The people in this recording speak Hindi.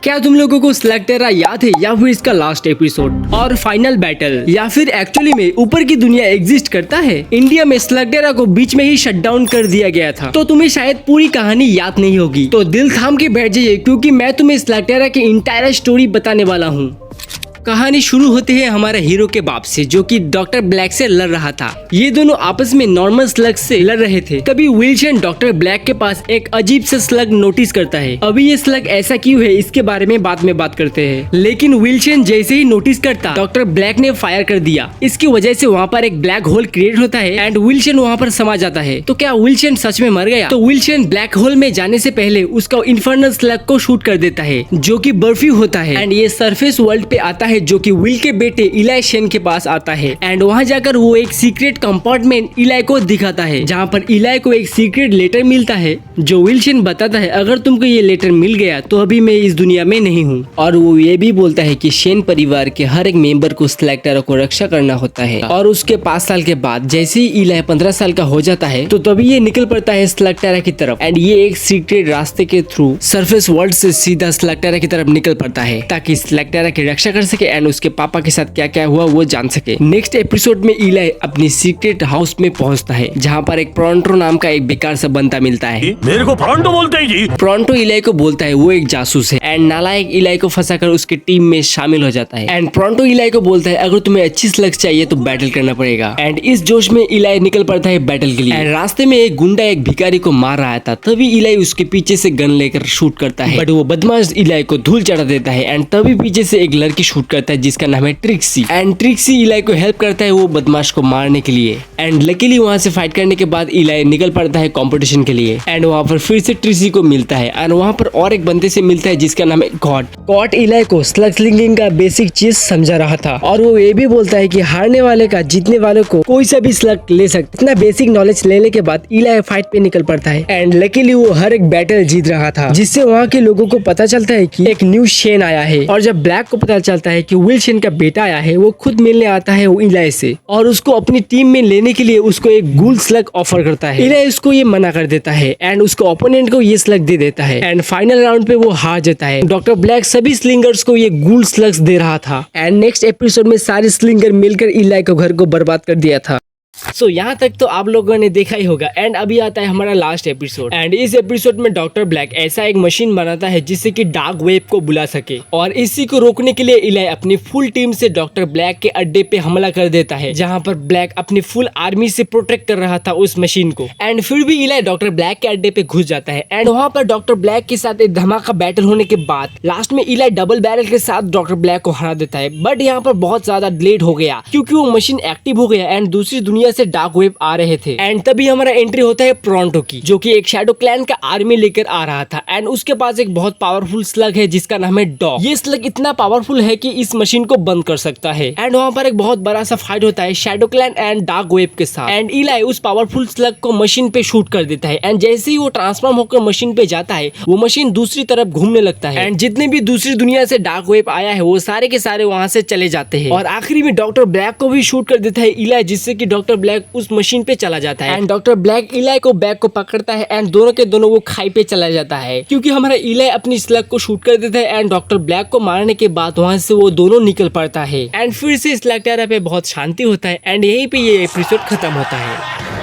क्या तुम लोगों को स्लेक्टेरा याद है या फिर इसका लास्ट एपिसोड और फाइनल बैटल, या फिर एक्चुअली में ऊपर की दुनिया एग्जिस्ट करता है? इंडिया में स्लेक्टेरा को बीच में ही शट डाउन कर दिया गया था, तो तुम्हें शायद पूरी कहानी याद नहीं होगी। तो दिल थाम के बैठ जाइए, क्योंकि मैं तुम्हें स्लेक्टेरा की इंटायर स्टोरी बताने वाला हूँ। कहानी शुरू होती है हमारे हीरो के बाप से, जो कि डॉक्टर ब्लैक से लड़ रहा था। ये दोनों आपस में नॉर्मल स्लग से लड़ रहे थे। तभी विल्सन डॉक्टर ब्लैक के पास एक अजीब सा स्लग नोटिस करता है। अभी ये स्लग ऐसा क्यों है, इसके बारे में बाद में बात करते हैं। लेकिन विल्सन जैसे ही नोटिस करता, डॉक्टर ब्लैक ने फायर कर दिया। इसकी वजह से वहाँ पर एक ब्लैक होल क्रिएट होता है एंड विल्सन वहाँ पर समा जाता है। तो क्या विल्सन सच में मर गया? तो विल्सन ब्लैक होल में जाने से पहले उसका इन्फर्नल स्लग को शूट कर देता है, जो कि बर्फी होता है एंड ये सरफेस वर्ल्ड पे आता है, जो कि विल के बेटे इलाई शेन के पास आता है। एंड वहाँ जाकर वो एक सीक्रेट कंपार्टमेंट इलाई को दिखाता है, जहाँ पर इलाई को एक सीक्रेट लेटर मिलता है, जो विल्सन बताता है अगर तुमको ये लेटर मिल गया तो अभी मैं इस दुनिया में नहीं हूँ। और वो ये भी बोलता है कि शेन परिवार के हर एक मेंबर को स्लेक्टेरा को रक्षा करना होता है। और उसके 5 साल के बाद जैसे ही इलाई 15 साल का हो जाता है, तो तभी ये निकल पड़ता है स्लेक्टेरा की तरफ। एंड ये एक सीक्रेट रास्ते के थ्रू सरफेस वर्ल्ड से सीधा स्लेक्टेरा की तरफ निकल पड़ता है, ताकि स्लेक्टेरा की रक्षा कर सके एंड उसके पापा के साथ क्या क्या हुआ वो जान सके। नेक्स्ट एपिसोड में इलाई अपनी सीक्रेट हाउस में पहुंचता है, जहां पर एक प्रोंटो नाम का एक बेकार सा बंदा मिलता है। मेरे को प्रोंटो बोलते हैं जी। प्रोंटो इलाई को बोलता है वो एक जासूस है एंड नालायक इलाई को फंसाकर उसके टीम में शामिल हो जाता है। एंड प्रोंटो इलाई को बोलता है अगर तुम्हें अच्छी स्लग्स चाहिए तो बैटल करना पड़ेगा। एंड इस जोश में इलाई निकल पड़ता है बैटल के लिए। एंड रास्ते में एक गुंडा एक भिखारी को मार रहा था, तभी इलाई उसके पीछे से गन लेकर शूट करता है, बट वो बदमाश इलाई को धूल चढ़ा देता है। एंड तभी पीछे से एक लड़की शूट करता है जिसका नाम है ट्रिक्सी। एंड ट्रिक्सी इलाई को हेल्प करता है वो बदमाश को मारने के लिए। एंड लकीली वहाँ से फाइट करने के बाद इलाई निकल पड़ता है कंपटीशन के लिए। एंड वहाँ पर फिर से ट्रिक्सी को मिलता है एंड वहाँ पर और एक बंदे से मिलता है जिसका नाम है गॉड। गॉड इलाई को स्लग स्लिंगिंग का बेसिक चीज समझा रहा था, और वो ये भी बोलता है कि हारने वाले का जीतने वाले को कोई सा भी स्लग ले सकता। इतना बेसिक नॉलेज लेने के बाद इलाई फाइट पे निकल पड़ता है एंड लकीली वो हर एक बैटल जीत रहा था, जिससे वहाँ के लोगों को पता चलता है कि एक न्यू शेन आया है। और जब ब्लैक को पता चलता है कि विल्सन का बेटा आया है, वो खुद मिलने आता है वो इलाई से और उसको अपनी टीम में लेने के लिए उसको एक गूल स्लग ऑफर करता है। इलाई उसको ये मना कर देता है एंड उसको ओपोनेंट को ये स्लग दे देता है। एंड फाइनल राउंड पे वो हार जाता है। डॉक्टर ब्लैक सभी स्लिंगर्स को ये गूल स्लग्स दे रहा था एंड नेक्स्ट एपिसोड में सारे स्लिंगर मिलकर इलाई को घर को बर्बाद कर दिया था। सो यहाँ तक तो आप लोगों ने देखा ही होगा। एंड अभी आता है हमारा लास्ट एपिसोड। एंड इस एपिसोड में डॉक्टर ब्लैक ऐसा एक मशीन बनाता है जिससे कि डार्क वेब को बुला सके, और इसी को रोकने के लिए इलाई अपनी फुल टीम से डॉक्टर ब्लैक के अड्डे पे हमला कर देता है, जहाँ पर ब्लैक अपनी फुल आर्मी से प्रोटेक्ट कर रहा था उस मशीन को। एंड फिर भी इलाई डॉक्टर ब्लैक के अड्डे पे घुस जाता है एंड वहाँ पर डॉक्टर ब्लैक के साथ एक धमाका बैटल होने के बाद लास्ट में इलाई डबल बैरल के साथ डॉक्टर ब्लैक को हरा देता है। बट यहाँ पर बहुत ज्यादा लेट हो गया, क्योंकि वो मशीन एक्टिव हो गया एंड दूसरी दुनिया से डार्क वेब आ रहे थे। एंड तभी हमारा एंट्री होता है प्रोंटो की, जो कि एक शैडो क्लैन का आर्मी लेकर आ रहा था। एंड उसके पास एक बहुत पावरफुल स्लग है जिसका नाम है डॉग। ये स्लग इतना पावरफुल है कि इस मशीन को बंद कर सकता है। एंड वहाँ पर एक बहुत बड़ा सा फाइट होता है shadow clan and dark web के साथ। एंड इलाई उस पावरफुल स्लग को मशीन पे शूट कर देता है एंड जैसे ही वो ट्रांसफॉर्म होकर मशीन पे जाता है, वो मशीन दूसरी तरफ घूमने लगता है एंड जितने भी दूसरी दुनिया से डार्क वेब आया है वो सारे के सारे वहाँ से चले जाते हैं। और आखिरी में डॉक्टर ब्लैक को भी शूट कर देता है इलाई, जिससे कि डॉक्टर ब्लैक उस मशीन पे चला जाता है। एंड डॉक्टर ब्लैक इलाई को बैग को पकड़ता है एंड दोनों के दोनों वो खाई पे चला जाता है, क्योंकि हमारा इलाई अपनी स्लग को शूट कर देता है। एंड डॉक्टर ब्लैक को मारने के बाद वहां से वो दोनों निकल पड़ता है एंड फिर से स्लेक्टेरा पे बहुत शांति होता है एंड यहीं पे ये एपिसोड खत्म होता है।